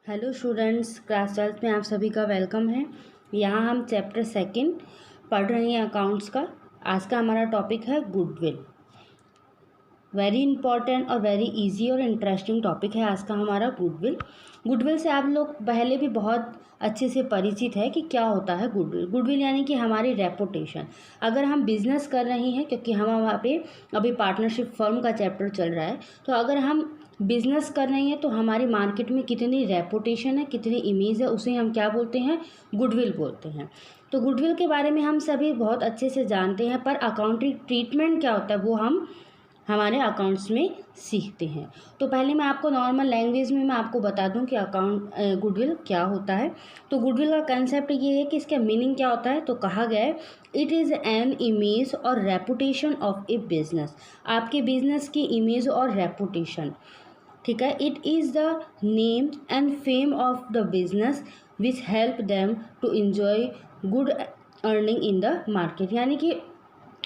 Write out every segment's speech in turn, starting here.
Hello students, class 12th में आप सभी का वेलकम है। यहाँ हम चैप्टर 2 पढ़ रहे हैं अकाउंट्स का। आज का हमारा टॉपिक है गुडविल। वेरी इंपॉर्टेंट और वेरी इजी और इंटरेस्टिंग टॉपिक है आज का हमारा गुडविल। गुडविल से आप लोग पहले भी बहुत अच्छे से परिचित है कि क्या होता है गुडविल। गुडविल यानी कि हमारी रेपुटेशन। अगर हम बिजनेस कर रहे हैं, क्योंकि हम वहाँ पे अभी पार्टनरशिप फर्म का चैप्टर चल रहा है, तो अगर हम बिजनेस कर रहे हैं तो हमारी मार्केट में कितनी रेपुटेशन है, कितनी इमेज है, उसे हम क्या बोलते हैं, गुडविल बोलते हैं। तो गुडविल के बारे में हम सभी बहुत अच्छे से जानते हैं, पर अकाउंटिंग ट्रीटमेंट क्या होता है वो हम हमारे अकाउंट्स में सीखते हैं। तो पहले मैं आपको नॉर्मल लैंग्वेज में मैं आपको बता दूं कि गुडविल क्या होता है। तो गुडविल का कंसेप्ट ये है कि इसका मीनिंग क्या होता है। तो कहा गया है, इट इज़ एन इमेज और रेपुटेशन ऑफ ए बिजनेस। आपके बिजनेस की इमेज और रेपुटेशन, ठीक है। It is the name and fame of the business which help them to enjoy good earning in the market. यानी कि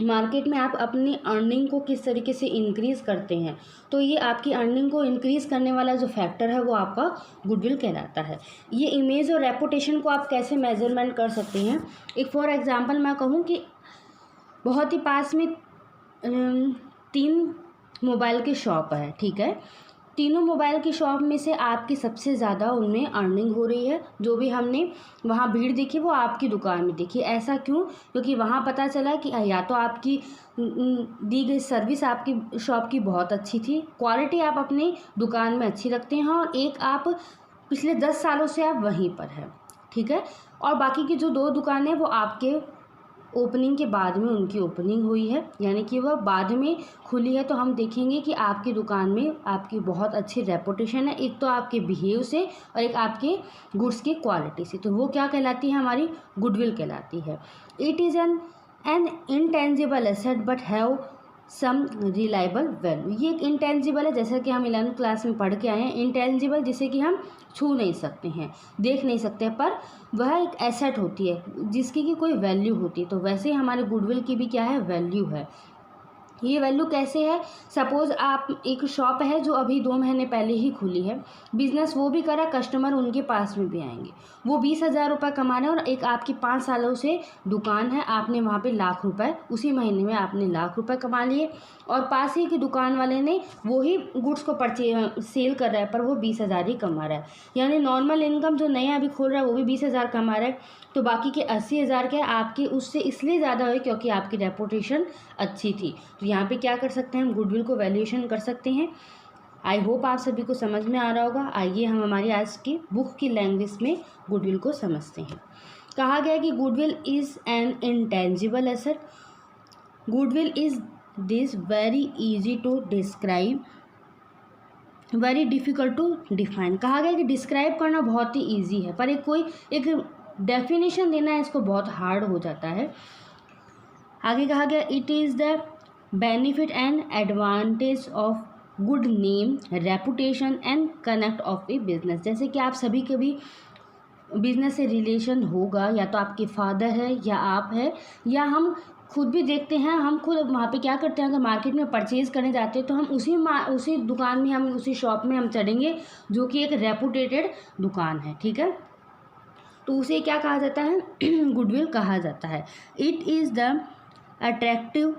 मार्केट में आप अपनी अर्निंग को किस तरीके से इंक्रीज़ करते हैं, तो ये आपकी अर्निंग को इंक्रीज़ करने वाला जो फैक्टर है वो आपका गुडविल कहलाता है। ये इमेज और रेपुटेशन को आप कैसे मेजरमेंट कर सकते हैं। एक फॉर एग्जांपल मैं कहूँ कि बहुत ही पास में 3 मोबाइल की शॉप है, ठीक है। तीनों मोबाइल की शॉप में से आपकी सबसे ज़्यादा उनमें अर्निंग हो रही है। जो भी हमने वहाँ भीड़ देखी वो आपकी दुकान में देखी। ऐसा क्यों? क्योंकि वहाँ पता चला कि या तो आपकी दी गई सर्विस आपकी शॉप की बहुत अच्छी थी, क्वालिटी आप अपनी दुकान में अच्छी रखते हैं, और एक आप पिछले 10 सालों से आप वहीं पर है, ठीक है। और बाकी की जो 2 दुकानें हैं वो आपके ओपनिंग के बाद में उनकी ओपनिंग हुई है, यानी कि वह बाद में खुली है। तो हम देखेंगे कि आपकी दुकान में आपकी बहुत अच्छी रेपुटेशन है, एक तो आपके बिहेव से और एक आपके गुड्स की क्वालिटी से। तो वो क्या कहलाती है, हमारी गुडविल कहलाती है। It is an intangible asset but have some reliable value. ये एक इंटेंजिबल है, जैसा कि हम 11th क्लास में पढ़ के आए हैं। इंटेंजिबल जिसे कि हम छू नहीं सकते हैं, देख नहीं सकते, पर वह एक एसेट होती है जिसकी कि कोई वैल्यू होती है। तो वैसे ही हमारे गुडविल की भी क्या है, वैल्यू है। ये वैल्यू कैसे है? सपोज़ आप एक शॉप है जो अभी 2 महीने पहले ही खुली है, बिजनेस वो भी करा, कस्टमर उनके पास में भी आएंगे, वो 20,000 रुपये कमा रहे हैं, और एक आपकी 5 सालों से दुकान है, आपने वहाँ पे लाख रुपए, उसी महीने में आपने लाख रुपए कमा लिए, और पास ही की दुकान वाले ने वही गुड्स को सेल कर रहा है, पर वो 20,000 ही कमा रहा है। यानी नॉर्मल इनकम जो नया अभी खोल रहा है वो भी 20,000 कमा रहा है, तो बाकी के 80,000 के आपके उससे इसलिए ज़्यादा हुए क्योंकि आपकी रेपुटेशन अच्छी थी। तो यहाँ पे क्या कर सकते हैं, हम गुडविल को वैल्यूएशन कर सकते हैं। आई होप आप सभी को समझ में आ रहा होगा। आइए हम हमारी आज की बुक की लैंग्वेज में गुडविल को समझते हैं। कहा गया कि goodwill is an intangible asset. Goodwill is this very easy to describe, very difficult to define. कहा गया कि डिस्क्राइब करना बहुत ही ईजी है, पर एक डेफिनेशन देना है इसको बहुत हार्ड हो जाता है। आगे कहा गया, it is the benefit and advantage of good name, reputation and connect of a business. जैसे कि आप सभी के भी बिजनेस से रिलेशन होगा, या तो आपके फादर है या आप है, या हम खुद भी देखते हैं, हम खुद वहाँ पे क्या करते हैं, अगर मार्केट में परचेज़ करने जाते हैं तो हम उसी दुकान में, हम उसी शॉप में हम चढ़ेंगे जो कि एक रेपुटेटेड दुकान है, ठीक है। तो उसे क्या कहा जाता है, गुडविल कहा जाता है। It is the attractive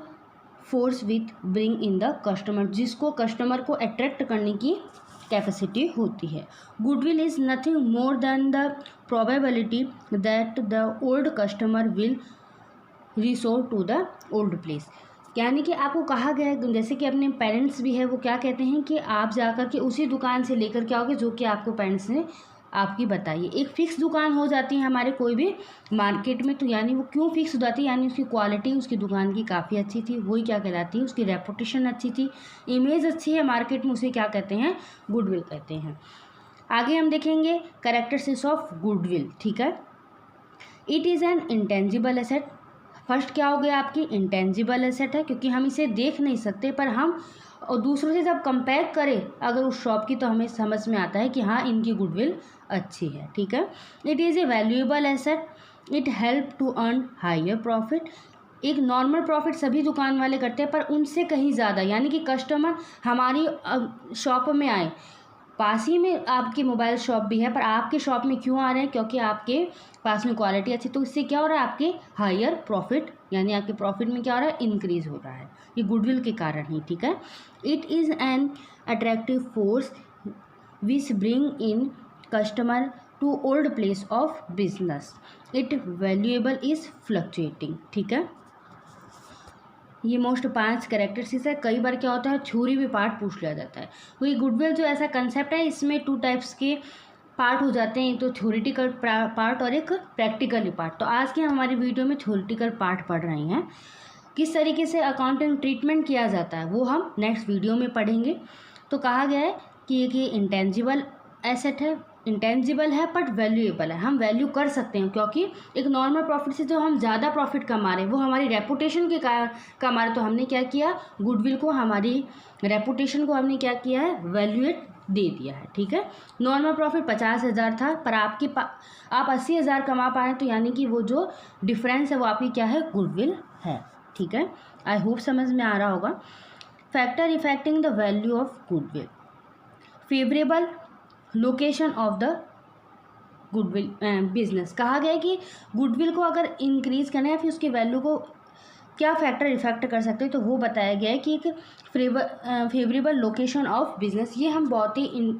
force with bring in the customer, जिसको कस्टमर को अट्रैक्ट करने की कैपेसिटी होती है। Goodwill is nothing more than the probability that the old customer will resort to the old place. यानी कि आपको कहा गया है, जैसे कि अपने पेरेंट्स भी है, वो क्या कहते हैं कि आप जाकर के उसी दुकान से लेकर के आओगे जो कि आपको पेरेंट्स ने आपकी बताइए। एक फिक्स दुकान हो जाती है हमारे कोई भी मार्केट में, तो यानी वो क्यों फिक्स हो जाती है, यानी उसकी क्वालिटी उसकी दुकान की काफ़ी अच्छी थी, वही क्या कहलाती है, उसकी रेपुटेशन अच्छी थी, इमेज अच्छी है मार्केट में, उसे क्या कहते हैं, गुडविल कहते हैं। आगे हम देखेंगे कैरेक्टरिस्टिक्स ऑफ गुडविल, ठीक है। It is an intangible asset. First क्या हो गया, आपकी इंटेंजिबल एसेट है, क्योंकि हम इसे देख नहीं सकते, पर हम और दूसरों से जब कंपेयर करें अगर उस शॉप की, तो हमें समझ में आता है कि हाँ इनकी गुडविल अच्छी है, ठीक है। It is a valuable asset. It help to earn higher profit. एक नॉर्मल प्रॉफिट सभी दुकान वाले करते हैं, पर उनसे कहीं ज़्यादा, यानी कि कस्टमर हमारी शॉप में आए, पास ही में आपकी मोबाइल शॉप भी है, पर आपके शॉप में क्यों आ रहे हैं? क्योंकि आपके पास में क्वालिटी अच्छी, तो इससे क्या हो रहा है? आपके हायर प्रॉफिट, यानी आपके प्रॉफिट में क्या हो रहा है? इंक्रीज हो रहा है, ये गुडविल के कारण ही, ठीक है। It is an attractive force which bring in customer to old place of business, it valuable is fluctuating, ठीक है। ये मोस्ट 5 कैरेक्टरिस्टिक्स है। कई बार क्या होता है, थ्योरी भी पार्ट पूछ लिया जाता है। तो ये गुडविल जो ऐसा कंसेप्ट है, इसमें 2 टाइप्स के पार्ट हो जाते हैं, एक तो थ्योरेटिकल पार्ट और एक प्रैक्टिकली पार्ट। तो आज के हमारी वीडियो में थ्योरेटिकल पार्ट पढ़ रहे हैं। किस तरीके से अकाउंटिंग ट्रीटमेंट किया जाता है वो हम नेक्स्ट वीडियो में पढ़ेंगे। तो कहा गया है कि ये इंटेंजिबल एसेट है, इंटेंजिबल है बट वैल्यूएबल है, हम वैल्यू कर सकते हैं, क्योंकि एक नॉर्मल प्रॉफिट से जो हम ज़्यादा प्रॉफिट कमा रहे हैं वो हमारी रेपुटेशन के कारण कमा रहे। तो हमने क्या किया, गुडविल को, हमारी रेपुटेशन को हमने क्या किया है, वैल्यूएट दे दिया है, ठीक है। नॉर्मल प्रॉफिट 50,000 था, पर आप 80,000 कमा पा रहे हैं, तो यानी कि वो जो डिफरेंस है वो आपकी क्या है, गुडविल है, ठीक है। आई होप समझ में आ रहा होगा। Factor affecting the value of goodwill, favourable location of the goodwill business. कहा गया है कि गुडविल को अगर इंक्रीज करना है, फिर उसकी वैल्यू को क्या फैक्टर इफेक्ट कर सकते हैं, तो वो बताया गया है कि एक फेवरेबल लोकेशन ऑफ बिजनेस। ये हम बहुत ही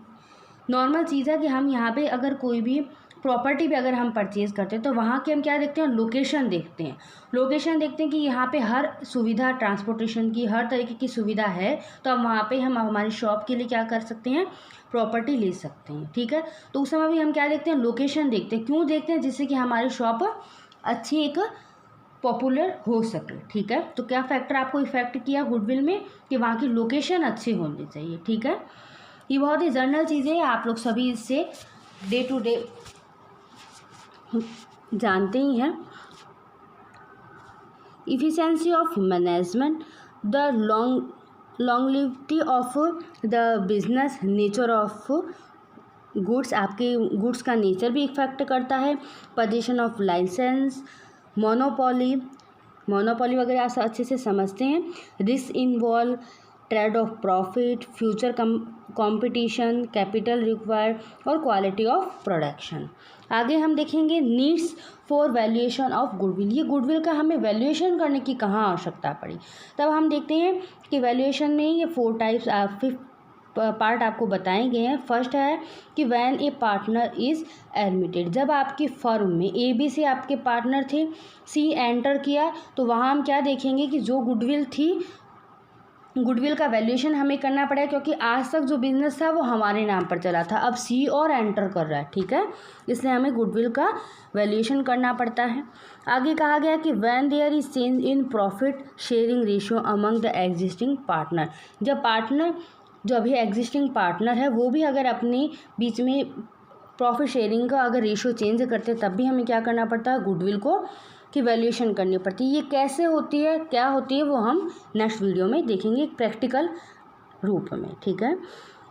नॉर्मल चीज़ है कि हम यहाँ पे अगर कोई भी प्रॉपर्टी भी अगर हम परचेज़ करते हैं तो वहाँ के हम क्या देखते हैं, लोकेशन देखते हैं। लोकेशन देखते हैं कि यहाँ पे हर सुविधा, ट्रांसपोर्टेशन की हर तरीके की सुविधा है, तो अब वहाँ पे हम हमारी शॉप के लिए क्या कर सकते हैं, प्रॉपर्टी ले सकते हैं, ठीक है। तो उस समय भी हम क्या देखते हैं, लोकेशन देखते हैं। क्यों देखते हैं? जिससे कि हमारी शॉप अच्छी एक पॉपुलर हो सके, ठीक है। तो क्या फैक्टर आपको इफेक्ट किया गुडविल में, कि वहाँ की लोकेशन अच्छी होनी चाहिए, ठीक है। ये बहुत ही जनरल चीज़ें हैं, आप लोग सभी इससे डे टू डे जानते ही हैं। Efficiency of management, the longevity of the business, nature of goods, आपके गुड्स का नेचर भी इफेक्ट करता है। पोजीशन ऑफ लाइसेंस, मोनोपोली वगैरह आप अच्छे से समझते हैं। Risk involve, trade off profit, future competition, capital required और क्वालिटी ऑफ प्रोडक्शन। आगे हम देखेंगे needs for valuation of goodwill. ये गुडविल का हमें वैल्यूएशन करने की कहाँ आवश्यकता पड़ी, तब हम देखते हैं कि वैल्यूएशन में ये 4 टाइप्स 5 पार्ट आपको बताए गए हैं। फर्स्ट है कि when A partner is admitted, जब आपकी फर्म में ए बी से आपके पार्टनर थे, सी एंटर किया, तो वहाँ हम क्या देखेंगे कि जो गुडविल थी, गुडविल का वैल्यूएशन हमें करना पड़ा, क्योंकि आज तक जो बिजनेस था वो हमारे नाम पर चला था, अब सी और एंटर कर रहा है, ठीक है। इसलिए हमें गुडविल का वैल्यूएशन करना पड़ता है। आगे कहा गया कि when there is change in profit sharing ratio among the existing partner, जब पार्टनर, जो अभी एग्जिस्टिंग पार्टनर है, वो भी अगर अपने बीच में प्रॉफिट शेयरिंग का अगर रेशियो चेंज करते, तब भी हमें क्या करना पड़ता है, गुडविल को की वैल्यूएशन करनी पड़ती है। ये कैसे होती है, क्या होती है, वो हम नेक्स्ट वीडियो में देखेंगे प्रैक्टिकल रूप में, ठीक है।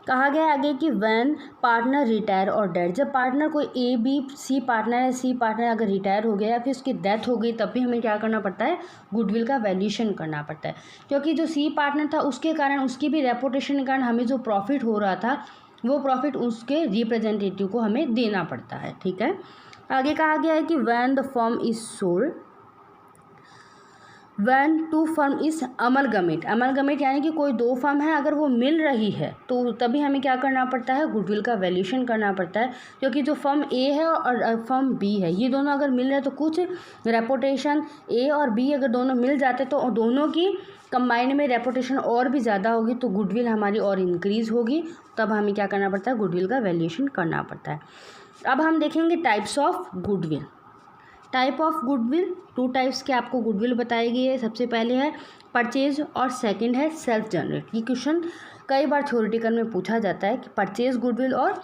कहा गया आगे कि व्हेन पार्टनर रिटायर और डेथ, जब पार्टनर कोई ए बी सी पार्टनर है, सी पार्टनर अगर रिटायर हो गया या फिर उसकी डेथ हो गई, तब भी हमें क्या करना पड़ता है, गुडविल का वैल्यूएशन करना पड़ता है। क्योंकि जो सी पार्टनर था उसके कारण, उसकी भी रेपुटेशन के कारण हमें जो प्रॉफिट हो रहा था, वो प्रॉफिट उसके रिप्रेजेंटेटिव को हमें देना पड़ता है, ठीक है। आगे कहा गया है कि when the firm is sold, when two firm is amalgamate यानी कि कोई 2 फर्म है, अगर वो मिल रही है, तो तभी हमें क्या करना पड़ता है, गुडविल का वैल्यूएशन करना पड़ता है। क्योंकि जो फर्म ए है और फर्म बी है, ये दोनों अगर मिल रहे हैं, तो कुछ रेपुटेशन ए और बी अगर दोनों मिल जाते, तो दोनों की कंबाइंड में रेपुटेशन और भी ज़्यादा होगी, तो गुडविल हमारी और इंक्रीज़ होगी, तब हमें क्या करना पड़ता है, गुडविल का वैल्यूएशन करना पड़ता है। अब हम देखेंगे types of goodwill. Type of goodwill, 2 types के आपको गुडविल बताई गई है। सबसे पहले है परचेज और सेकंड है सेल्फ जनरेट। ये क्वेश्चन कई बार थ्योरेटिकल में पूछा जाता है कि परचेज गुडविल और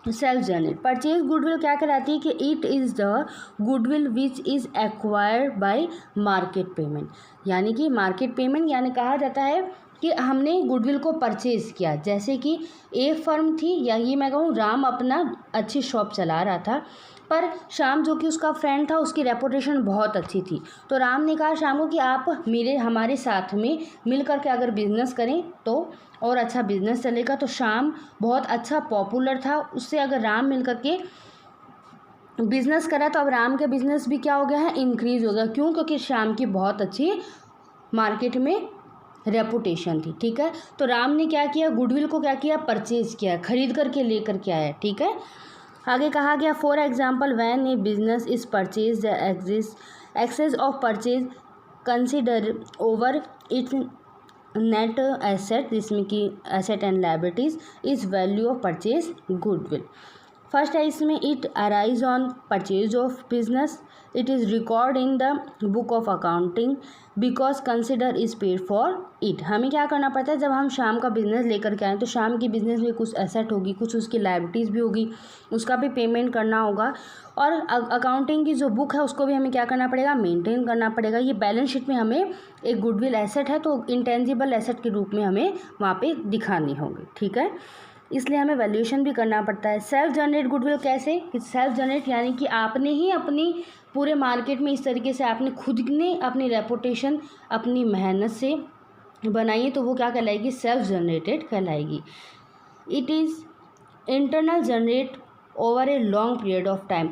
सेल्फ जनरेट। परचेज गुडविल क्या कहलाती है कि it is the goodwill which is acquired by market payment, यानी कि मार्केट पेमेंट, यानी कहा जाता है कि हमने गुडविल को परचेज़ किया। जैसे कि एक फर्म थी, या ये मैं कहूँ राम अपना अच्छी शॉप चला रहा था, पर श्याम जो कि उसका फ्रेंड था, उसकी रेपुटेशन बहुत अच्छी थी। तो राम ने कहा श्याम को कि आप हमारे साथ में मिल कर के अगर बिज़नेस करें तो और अच्छा बिज़नेस चलेगा। तो श्याम बहुत अच्छा पॉपुलर था, उससे अगर राम मिल कर के बिज़नेस करा तो अब राम का बिज़नेस भी क्या हो गया है, इंक्रीज़ हो गया। क्यों? क्योंकि श्याम की बहुत अच्छी मार्केट में रेपुटेशन थी। ठीक है, तो राम ने क्या किया, गुडविल को क्या किया, परचेज किया, खरीद करके लेकर के आया। ठीक है, आगे कहा गया for example when a business is purchase the excess of purchase consider over its net asset, जिसमें कि asset and liabilities is value of purchase goodwill. First है इसमें it arise on purchase of business, it is record in the book of accounting because consider is paid for it. हमें क्या करना पड़ता है, जब हम शाम का बिजनेस लेकर के आएँ तो शाम की बिजनेस में कुछ एसेट होगी, कुछ उसकी लायबिलिटीज़ भी होगी, उसका भी पेमेंट करना होगा, और अकाउंटिंग की जो बुक है उसको भी हमें क्या करना पड़ेगा, मेंटेन करना पड़ेगा। ये बैलेंस शीट में हमें एक गुडविल एसेट है तो इंटेंजिबल एसेट के रूप में हमें वहाँ पे दिखानी होगी। ठीक है, इसलिए हमें वैल्यूएशन भी करना पड़ता है। सेल्फ जनरेट गुडविल कैसे, सेल्फ जनरेट यानी कि आपने ही अपनी पूरे मार्केट में इस तरीके से आपने खुद ने अपनी रेपुटेशन अपनी मेहनत से बनाई है, तो वो क्या कहलाएगी, सेल्फ जनरेटेड कहलाएगी। It is internal generate over a long period of time.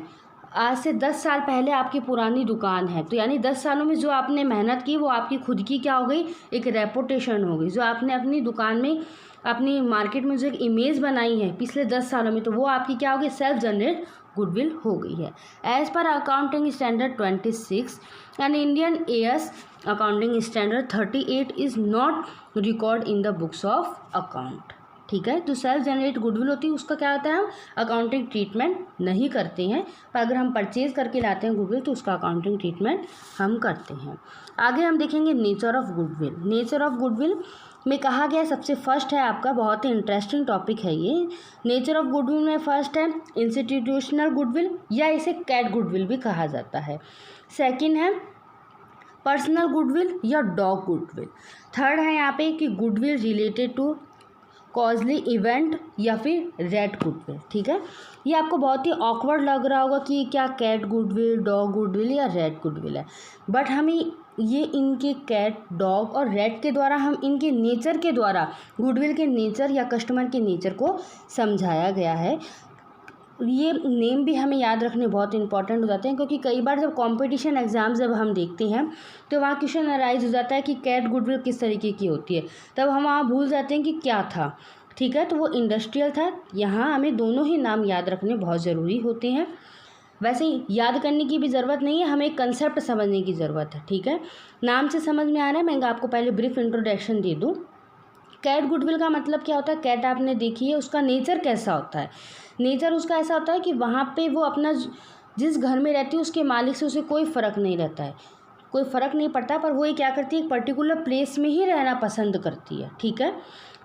आज से 10 साल पहले आपकी पुरानी दुकान है, तो यानी 10 सालों में जो आपने मेहनत की वो आपकी खुद की क्या हो गई, एक रेपुटेशन हो गई। जो आपने अपनी दुकान में अपनी मार्केट में जो एक इमेज बनाई है पिछले 10 सालों में, तो वो आपकी क्या हो गई, सेल्फ जनरेट गुडविल हो गई है। As per accounting standard 26 and Indian AS accounting standard 38 is not record in the books of account. ठीक है, तो सेल्फ जनरेट गुडविल होती है उसका क्या होता है, हम अकाउंटिंग ट्रीटमेंट नहीं करते हैं, पर अगर हम परचेज करके लाते हैं गुडविल तो उसका अकाउंटिंग ट्रीटमेंट हम करते हैं। आगे हम देखेंगे nature of goodwill. Nature of goodwill में कहा गया सबसे फर्स्ट है आपका, बहुत ही इंटरेस्टिंग टॉपिक है ये। नेचर ऑफ गुडविल में फर्स्ट है इंस्टीट्यूशनल गुडविल या इसे कैट गुडविल भी कहा जाता है। सेकंड है पर्सनल गुडविल या डॉग गुडविल। थर्ड है यहाँ पे कि गुडविल रिलेटेड टू कॉजली इवेंट या फिर रेड गुडविल। ठीक है, ये आपको बहुत ही ऑकवर्ड लग रहा होगा कि क्या कैट गुडविल, डॉग गुडविल या रेड गुडविल है, बट हमें ये इनके कैट, डॉग और रेड के द्वारा हम इनके नेचर के द्वारा गुडविल के नेचर या कस्टमर के नेचर को समझाया गया है। ये नेम भी हमें याद रखने बहुत इंपॉर्टेंट हो जाते हैं, क्योंकि कई बार जब कंपटीशन एग्ज़ाम जब हम देखते हैं तो वहाँ क्वेश्चन अराइज हो जाता है कि कैट गुडविल किस तरीके की होती है, तब हम वहाँ भूल जाते हैं कि क्या था। ठीक है, तो वो इंडस्ट्रियल था। यहाँ हमें दोनों ही नाम याद रखने बहुत ज़रूरी होते हैं। वैसे याद करने की भी ज़रूरत नहीं है, हमें एक कंसेप्ट समझने की ज़रूरत है। ठीक है, नाम से समझ में आ रहा है, मैं आपको पहले ब्रीफ इंट्रोडक्शन दे दूँ। कैट गुडविल का मतलब क्या होता है, कैट आपने देखी है, उसका नेचर कैसा होता है। नेचर उसका ऐसा होता है कि वहाँ पे वो अपना जिस घर में रहती है उसके मालिक से उसे कोई फ़र्क नहीं रहता है, कोई फ़र्क नहीं पड़ता, पर वो ये क्या करती है, एक पर्टिकुलर प्लेस में ही रहना पसंद करती है। ठीक है,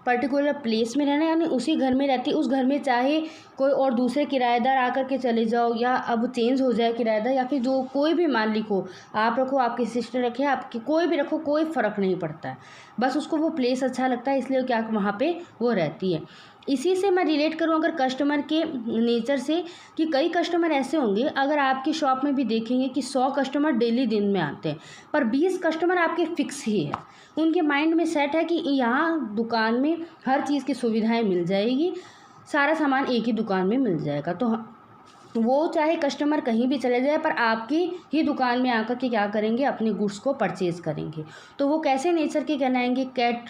पर्टिकुलर प्लेस में रहना यानी उसी घर में रहती है, उस घर में चाहे कोई और दूसरे किराएदार आकर के चले जाओ या अब चेंज हो जाए किराएदार, या फिर जो कोई भी मालिक हो, आप रखो, आपकी सिस्टर रखे, आपकी कोई भी रखो, कोई फ़र्क नहीं पड़ता है, बस उसको वो प्लेस अच्छा लगता है, इसलिए क्या वहाँ पे वो रहती है। इसी से मैं रिलेट करूँ अगर कस्टमर के नेचर से, कि कई कस्टमर ऐसे होंगे, अगर आपकी शॉप में भी देखेंगे कि 100 कस्टमर डेली दिन में आते हैं, पर 20 कस्टमर आपके फिक्स ही है, उनके माइंड में सेट है कि यहाँ दुकान में हर चीज़ की सुविधाएं मिल जाएगी, सारा सामान एक ही दुकान में मिल जाएगा, तो वो चाहे कस्टमर कहीं भी चले जाए पर आपकी ही दुकान में आकर के क्या करेंगे, अपने गुड्स को परचेज़ करेंगे। तो वो कैसे नेचर के कहलाएंगे, कैट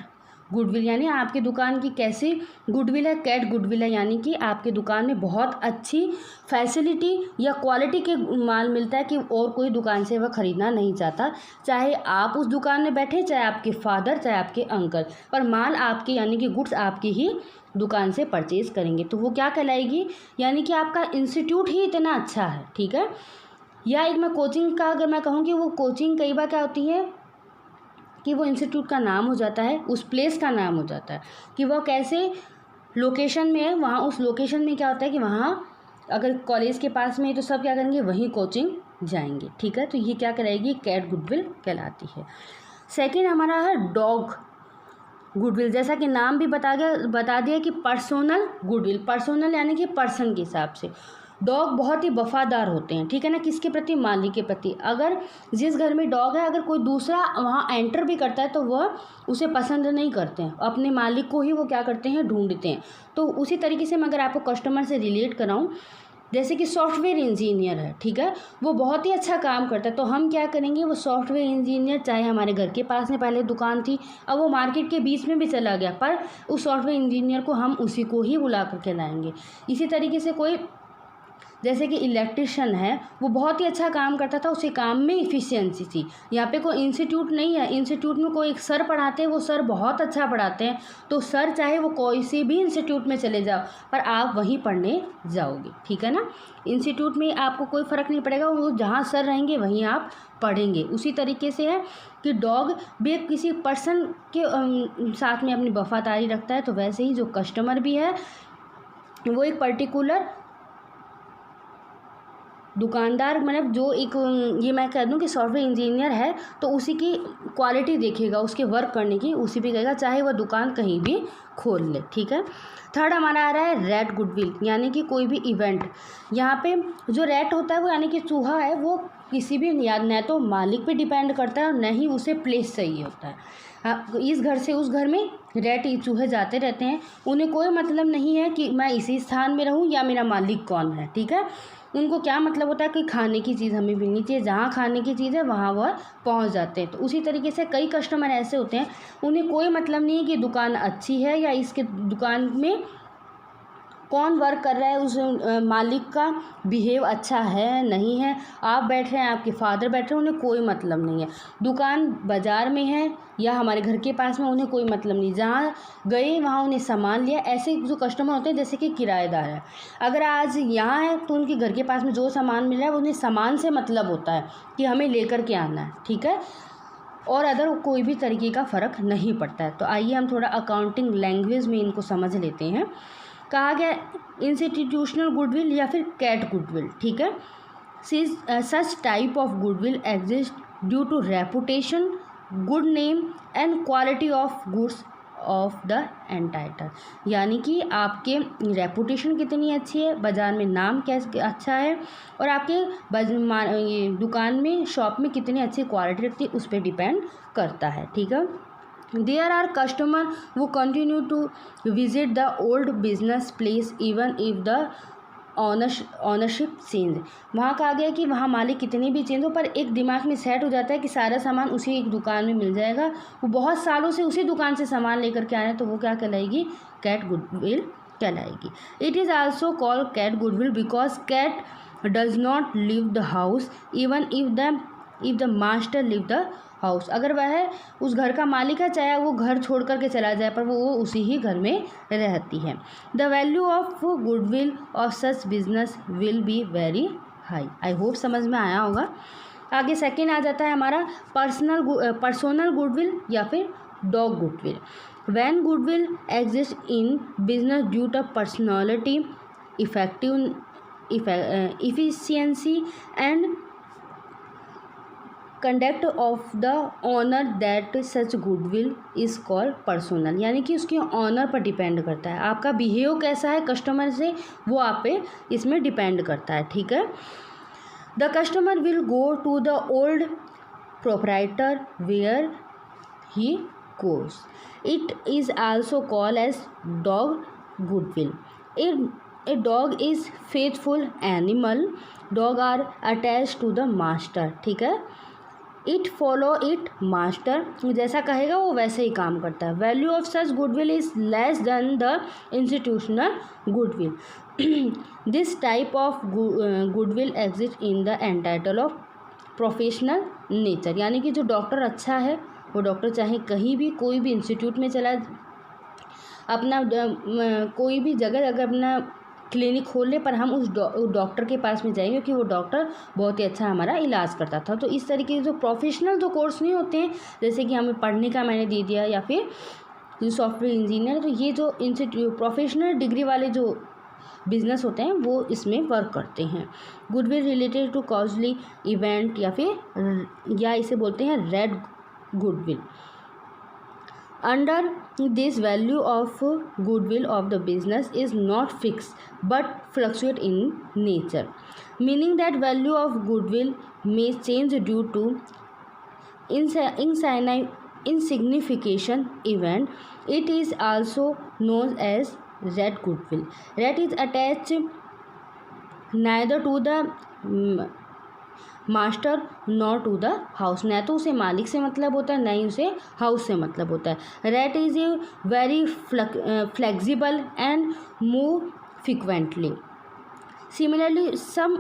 गुडविल, यानी आपकी दुकान की कैसी गुडविल है, कैट गुडविल है, यानी कि आपकी दुकान में बहुत अच्छी फैसिलिटी या क्वालिटी के माल मिलता है कि और कोई दुकान से वह ख़रीदना नहीं चाहता, चाहे आप उस दुकान में बैठे, चाहे आपके फादर, चाहे आपके अंकल, पर माल आपके यानी कि गुड्स आपकी ही दुकान से परचेज़ करेंगे, तो वो क्या कहलाएगी, यानी कि आपका इंस्टीट्यूट ही इतना अच्छा है। ठीक है, या एक मैं कोचिंग का अगर मैं कहूँ कि वो कोचिंग कई बार क्या होती है कि वो इंस्टीट्यूट का नाम हो जाता है, उस प्लेस का नाम हो जाता है कि वह कैसे लोकेशन में है, वहाँ उस लोकेशन में क्या होता है कि वहाँ अगर कॉलेज के पास में है तो सब क्या करेंगे, वहीं कोचिंग जाएंगे। ठीक है, तो ये क्या कहलाएगी, कैट गुडविल कहलाती है। सेकंड हमारा है डॉग गुडविल, जैसा कि नाम भी बता दिया कि पर्सनल गुडविल, पर्सनल यानी कि पर्सन के हिसाब से, डॉग बहुत ही वफादार होते हैं, ठीक है ना, किसके प्रति? मालिक के प्रति। अगर जिस घर में डॉग है, अगर कोई दूसरा वहाँ एंटर भी करता है तो वह उसे पसंद नहीं करते हैं, अपने मालिक को ही वो क्या करते हैं? ढूंढते हैं। तो उसी तरीके से मैं अगर आपको कस्टमर से रिलेट कराऊँ, जैसे कि सॉफ्टवेयर इंजीनियर है, ठीक है, वो बहुत ही अच्छा काम करता है, तो हम क्या करेंगे? वो सॉफ्टवेयर इंजीनियर चाहे हमारे घर के पास में पहले दुकान थी, अब वो मार्केट के बीच में भी चला गया, पर उस सॉफ्टवेयर इंजीनियर को हम उसी को ही बुला करके लाएंगे। इसी तरीके से कोई जैसे कि इलेक्ट्रिशियन है, वो बहुत ही अच्छा काम करता था, उसके काम में इफ़िशियंसी थी। यहाँ पे कोई इंस्टीट्यूट नहीं है, इंस्टीट्यूट में कोई एक सर पढ़ाते हैं, वो सर बहुत अच्छा पढ़ाते हैं, तो सर चाहे वो कोई से भी इंस्टीट्यूट में चले जाओ, पर आप वहीं पढ़ने जाओगे, ठीक है ना। इंस्टीट्यूट में आपको कोई फ़र्क नहीं पड़ेगा, वो जहाँ सर रहेंगे वहीं आप पढ़ेंगे। उसी तरीके से है कि डॉग भी किसी पर्सन के साथ में अपनी वफादारी रखता है, तो वैसे ही जो कस्टमर भी है वो एक पर्टिकुलर दुकानदार, मतलब जो एक ये मैं कह दूं कि सॉफ्टवेयर इंजीनियर है, तो उसी की क्वालिटी देखेगा, उसके वर्क करने की उसी पे कहेगा, चाहे वह दुकान कहीं भी खोल ले, ठीक है। थर्ड हमारा आ रहा है रैट गुडविल, यानी कि कोई भी इवेंट। यहाँ पे जो रैट होता है वो यानी कि चूहा है, वो किसी भी न तो मालिक पे डिपेंड करता है और न ही उसे प्लेस चाहिए होता है। हाँ, इस घर से उस घर में रैट चूहे जाते रहते हैं, उन्हें कोई मतलब नहीं है कि मैं इसी स्थान में रहूँ या मेरा मालिक कौन है, ठीक है। उनको क्या मतलब होता है कि खाने की चीज़ हमें मिलनी चाहिए, जहाँ खाने की चीज़ है वहाँ वह पहुँच जाते हैं। तो उसी तरीके से कई कस्टमर ऐसे होते हैं, उन्हें कोई मतलब नहीं है कि दुकान अच्छी है या इसके दुकान में कौन वर्क कर रहा है, उस मालिक का बिहेव अच्छा है नहीं है, आप बैठ रहे हैं, आपके फादर बैठ रहे हैं, उन्हें कोई मतलब नहीं है। दुकान बाज़ार में है या हमारे घर के पास में, उन्हें कोई मतलब नहीं, जहाँ गए वहाँ उन्हें सामान लिया। ऐसे जो कस्टमर होते हैं जैसे कि किराएदार है, अगर आज यहाँ है तो उनके घर के पास में जो सामान मिल रहा है उन्हें सामान से मतलब होता है कि हमें लेकर के आना है, ठीक है, और अदर कोई भी तरीके का फ़र्क नहीं पड़ता है। तो आइए हम थोड़ा अकाउंटिंग लैंग्वेज में इनको समझ लेते हैं। कहा गया इंस्टीट्यूशनल गुडविल या फिर कैट गुडविल, ठीक है। Such type of goodwill exist due to reputation, good name and quality of goods of the entity, यानी कि आपके रेपुटेशन कितनी अच्छी है, बाज़ार में नाम कैसे अच्छा है, और आपके ये दुकान में शॉप में कितनी अच्छी क्वालिटी रखती है, उस पर डिपेंड करता है, ठीक है। There are customers who continue to visit the old business place even if the ownership change. वहाँ कहा गया कि वहाँ मालिक कितने भी चेंज हो, पर एक दिमाग में सेट हो जाता है कि सारा सामान उसी एक दुकान में मिल जाएगा, वो बहुत सालों से उसी दुकान से सामान लेकर के आ रहे हैं, तो वो क्या कहलाएगी? कैट गुडविल कहलाएगी। It is also called cat goodwill because cat does not leave the house even if the master leave the house. अगर वह उस घर का मालिक है, चाहे वो घर छोड़ करके चला जाए, पर वो उसी ही घर में रहती है। The value of goodwill of such business will be very high. I hope समझ में आया होगा। आगे सेकेंड आ जाता है हमारा पर्सोनल गुडविल या फिर dog goodwill. When goodwill exist in business due to personality, efficiency and conduct of the owner that such goodwill is called personal, यानी कि उसके ऑनर पर डिपेंड करता है, आपका बिहेव कैसा है कस्टमर से, वो आप पे इसमें डिपेंड करता है, ठीक है। The customer will go to the old proprietor where he goes. It is also called as dog goodwill. A dog is faithful animal. Dog are attached to the master, ठीक है। It follow it master, जैसा कहेगा वो वैसे ही काम करता है। Value of such goodwill is less than the institutional goodwill. This type of goodwill exists in the entitle of professional nature, यानी कि जो डॉक्टर अच्छा है, वो डॉक्टर चाहे कहीं भी कोई भी इंस्टीट्यूट में चला, अपना कोई भी जगह अगर अपना क्लिनिक खोल ले, पर हम उस डॉक्टर के पास में जाएंगे क्योंकि वो डॉक्टर बहुत ही अच्छा हमारा इलाज करता था। तो इस तरीके के जो प्रोफेशनल जो कोर्स नहीं होते हैं, जैसे कि हमें पढ़ने का मैंने दे दिया, या फिर जो सॉफ्टवेयर इंजीनियर, तो ये जो प्रोफेशनल डिग्री वाले जो बिजनेस होते हैं वो इसमें वर्क करते हैं। गुडविल रिलेटेड टू कॉजली इवेंट या इसे बोलते हैं red goodwill. Under this, value of goodwill of the business is not fixed but fluctuate in nature, meaning that value of goodwill may change due to insignificant event. It is also known as red goodwill. Red is attached neither to the master nor to the house, न तो उसे मालिक से मतलब होता है, न ही उसे हाउस से मतलब होता है। Rate is a very flexible and move frequently. Similarly, some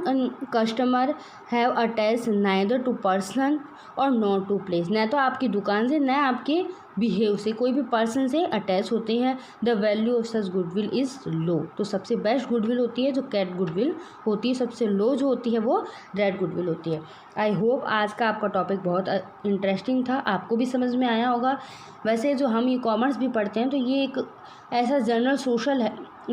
customer have attached neither to person और नॉट टू प्लेस, न तो आपकी दुकान से न आपके बिहेव से, कोई भी पर्सन से अटैच होते हैं। The value of such goodwill is low. तो सबसे बेस्ट गुडविल होती है जो कैट गुडविल होती है, सबसे लो जो होती है वो रेड गुडविल होती है। आई होप आज का आपका टॉपिक बहुत इंटरेस्टिंग था, आपको भी समझ में आया होगा। वैसे जो हम ई-कॉमर्स भी पढ़ते हैं तो ये एक ऐसा जनरल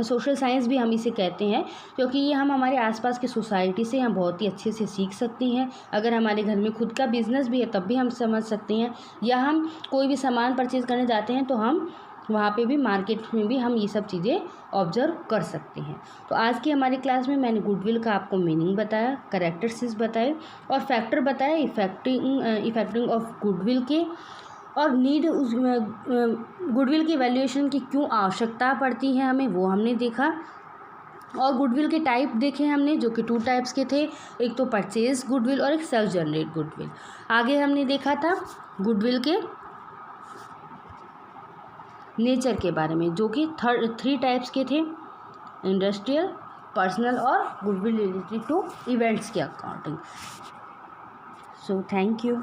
सोशल साइंस भी हम इसे कहते हैं, क्योंकि ये हम हमारे आसपास की सोसाइटी से हम बहुत ही अच्छे से सीख सकते हैं। अगर हमारे घर में खुद का बिजनेस भी है तब भी हम समझ सकते हैं, या हम कोई भी सामान परचेज़ करने जाते हैं तो हम वहाँ पे भी, मार्केट में भी हम ये सब चीज़ें ऑब्जर्व कर सकते हैं। तो आज की हमारी क्लास में मैंने गुडविल का आपको मीनिंग बताया, कैरेक्टरिस्टिक्स बताए और फैक्टर बताया इफेक्टिंग ऑफ गुडविल के, और नीड उस गुडविल की वैल्यूएशन की क्यों आवश्यकता पड़ती है हमें, वो हमने देखा। और गुडविल के टाइप देखे हमने, जो कि 2 टाइप्स के थे, एक तो परचेज गुडविल और एक सेल्फ जनरेट गुडविल। आगे हमने देखा था गुडविल के नेचर के बारे में, जो कि 3 टाइप्स के थे, इंडस्ट्रियल, पर्सनल और गुडविल रिलेटेड टू इवेंट्स के अकॉर्डिंग। So thank you.